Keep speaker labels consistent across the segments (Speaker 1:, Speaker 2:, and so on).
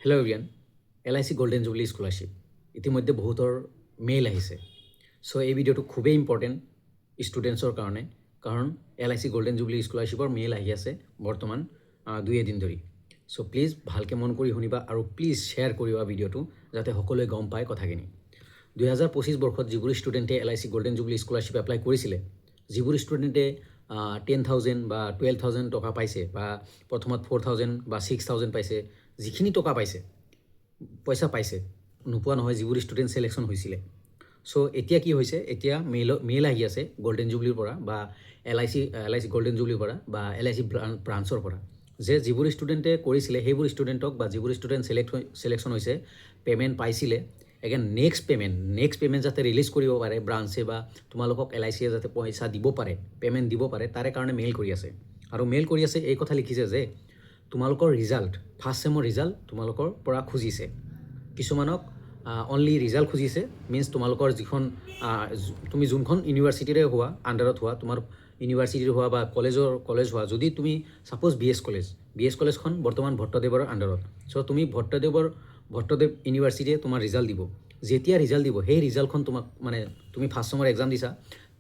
Speaker 1: Hello' everyone, LIC golden jubilee scholarship ইতিমধ্যে বহুতৰ mail আহিছে। চ' এই ভিডিঅ'টো খুবেই ইম্পৰ্টেণ্ট ষ্টুডেণ্টছৰ কাৰণে, কাৰণ LIC গোল্ডেন জুবলি স্কলাৰশ্বিপৰ মেইল আহি আছে বৰ্তমান 2 দিন ধৰি। চ' প্লিজ ভালকৈ মন কৰি শুনিবা আৰু প্লিজ শ্বেয়াৰ কৰিবা ভিডিঅ'টো, যাতে সকলোৱে গম পায় কথাখিনি। 2025 বৰ্ষত যিবোৰ ষ্টুডেণ্টে LIC golden jubilee scholarship apply কৰিছিলে, যিবোৰ ষ্টুডেণ্টে 10,000 বা 12,000 টকা পাইছে, বা প্ৰথমত 4,000 বা 6,000 পাইছে, যিখিনি টকা পাইছে পইচা পাইছে, নোপোৱা নহয় যিবোৰ ষ্টুডেণ্ট ছিলেকশ্যন হৈছিলে। চ' এতিয়া কি হৈছে, এতিয়া মেইল আহি আছে গোল্ডেন জুবলিৰ পৰা, বা LIC গোল্ডেন জুবলিৰ পৰা, বা LIC ব্ৰাঞ্চৰ পৰা, যে যিবোৰ ষ্টুডেণ্টে কৰিছিলে সেইবোৰ ষ্টুডেণ্টক, বা যিবোৰ ষ্টুডেণ্ট ছিলেকশ্যন হৈছে, পে'মেণ্ট পাইছিলে, এগেইন নেক্সট পে'মেণ্ট যাতে ৰিলিজ কৰিব পাৰে ব্ৰাঞ্চে, বা তোমালোকক LICয়ে যাতে পইচা দিব পাৰে, পে'মেণ্ট দিব পাৰে, তাৰে কাৰণে মেইল কৰি আছে। আৰু মেইল কৰি আছে এই কথা লিখিছে যে তোমালোকৰ ৰিজাল্ট, ফাৰ্ষ্ট ছেমৰ ৰিজাল্ট তোমালোকৰ পৰা খুজিছে। কিছুমানক অনলি ৰিজাল্ট খুজিছে, মিনছ তোমালোকৰ যিখন তুমি যোনখন ইউনিভাৰ্চিটিৰে হোৱা, আণ্ডাৰত হোৱা, তোমাৰ ইউনিভাৰ্চিটিৰ হোৱা বা কলেজ হোৱা, যদি তুমি ছাপ'জ BS কলেজখন বৰ্তমান ভট্টদেৱৰ আণ্ডাৰত, চ' তুমি ভট্টদেৱ ইউনিভাৰ্চিটিয়ে তোমাৰ ৰিজাল্ট দিব। যেতিয়া ৰিজাল্ট দিব, সেই ৰিজাল্টখন তোমাক, মানে তুমি ফাৰ্ষ্ট ছেমৰ এক্সাম দিছা,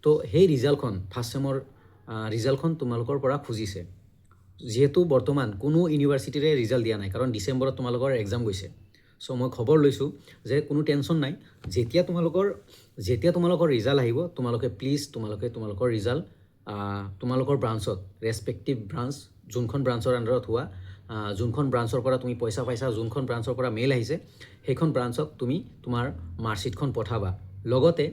Speaker 1: তো সেই ৰিজাল্টখন, ফাৰ্ষ্ট ছেমৰ ৰিজাল্টখন তোমালোকৰ পৰা খুজিছে। যিহেতু বৰ্তমান কোনো ইউনিভাৰ্চিটিৰে ৰিজাল্ট দিয়া নাই, কাৰণ ডিচেম্বৰত তোমালোকৰ এক্সাম গৈছে। চ' মই খবৰ লৈছোঁ যে কোনো টেনশ্যন নাই, যেতিয়া তোমালোকৰ ৰিজাল্ট আহিব, তোমালোকে প্লিজ তোমালোকৰ ৰিজাল্ট তোমালোকৰ ব্ৰাঞ্চত, ৰেচপেক্টিভ ব্ৰাঞ্চ, যোনখন ব্ৰাঞ্চৰ আণ্ডাৰত হোৱা, যোনখন ব্ৰাঞ্চৰ পৰা তুমি পইচা পাইছা, যোনখন ব্ৰাঞ্চৰ পৰা মেইল আহিছে, সেইখন ব্ৰাঞ্চক তুমি তোমাৰ মাৰ্কশ্বিটখন পঠাবা। লগতে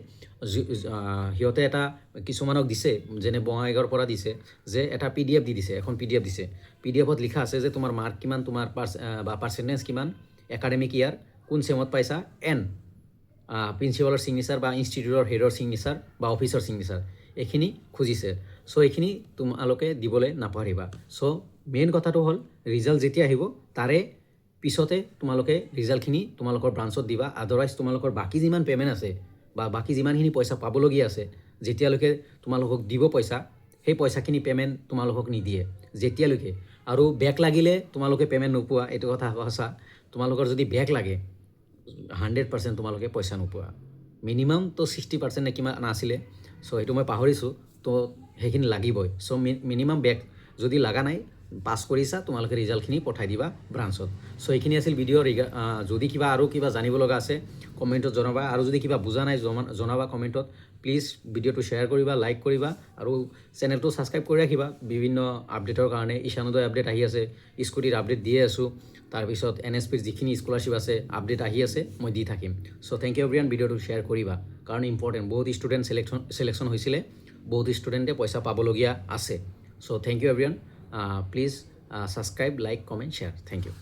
Speaker 1: সিহঁতে এটা কিছুমানক দিছে, যেনে বঙাইগাঁৱৰ পৰা দিছে, যে এটা PDF দি দিছে, এখন PDF দিছে। PDFত লিখা আছে যে তোমাৰ মাৰ্ক কিমান, তোমাৰ পাৰ্চেণ্টেজ কিমান, একাডেমিক ইয়াৰ, কোন ছেমত পাইছা, প্ৰিন্সিপালৰ ছিগনেচাৰ বা ইনষ্টিটিউটৰ হেডৰ ছিগনেচাৰ বা অফিচৰ ছিগনেচাৰ, এইখিনি খুজিছে। চ' এইখিনি তোমালোকে দিবলৈ নাপাহৰিবা। চ' মেইন কথাটো হ'ল, ৰিজাল্ট যেতিয়া আহিব তাৰে পিছতে তোমালোকে ৰিজাল্টখিনি তোমালোকৰ ব্ৰাঞ্চত দিবা। আদাৰৱাইজ তোমালোকৰ বাকী যিমান পে'মেণ্ট আছে, বা বাকী যিমানখিনি পইচা পাবলগীয়া আছে, যেতিয়ালৈকে তোমালোকক দিব পইচা, সেই পইচাখিনি পে'মেণ্ট তোমালোকক নিদিয়ে যেতিয়ালৈকে। আৰু বেক লাগিলে তোমালোকে পে'মেণ্ট নোপোৱা, এইটো কথা সঁচা। তোমালোকৰ যদি বেক লাগে 100% তোমালোকে পইচা নোপোৱা। মিনিমাম তো 60% নে কিমান আছিলে, চ' সেইটো মই পাহৰিছোঁ, তো সেইখিনি লাগিবই। চ' মিনিমাম বেক যদি লগা নাই, পাছ কৰিছা, তোমালোকে ৰিজাল্টখিনি পঠাই দিবা ব্ৰাঞ্চত। চ' এইখিনি আছিল ভিডিঅ'। যদি আৰু কিবা জানিব লগা আছে কমেণ্টত জনাবা, আৰু যদি কিবা বুজা নাই জনাবা কমেণ্টত। প্লিজ ভিডিঅ'টো শ্বেয়াৰ কৰিবা, লাইক কৰিবা, আৰু চেনেলটো ছাবস্ক্ৰাইব কৰি ৰাখিবা বিভিন্ন আপডেটৰ কাৰণে। ঈশানোদয় আপডেট আহি আছে, স্কুটিৰ আপডেট দিয়ে আছোঁ, তাৰপিছত NSPৰ যিখিনি স্কলাৰশ্বিপ আছে আপডেট আহি আছে, মই দি থাকিম। চ' থেংক ইউ এভৰিৱান, ভিডিঅ'টো শ্বেয়াৰ কৰিবা, কাৰণ ইম্পৰ্টেণ্ট। বহুত ষ্টুডেণ্ট ছিলেকশ্যন হৈছিলে, বহুত ষ্টুডেণ্টে পইচা পাবলগীয়া আছে। So' thank you everyone, please subscribe, like, comment, share. Thank U.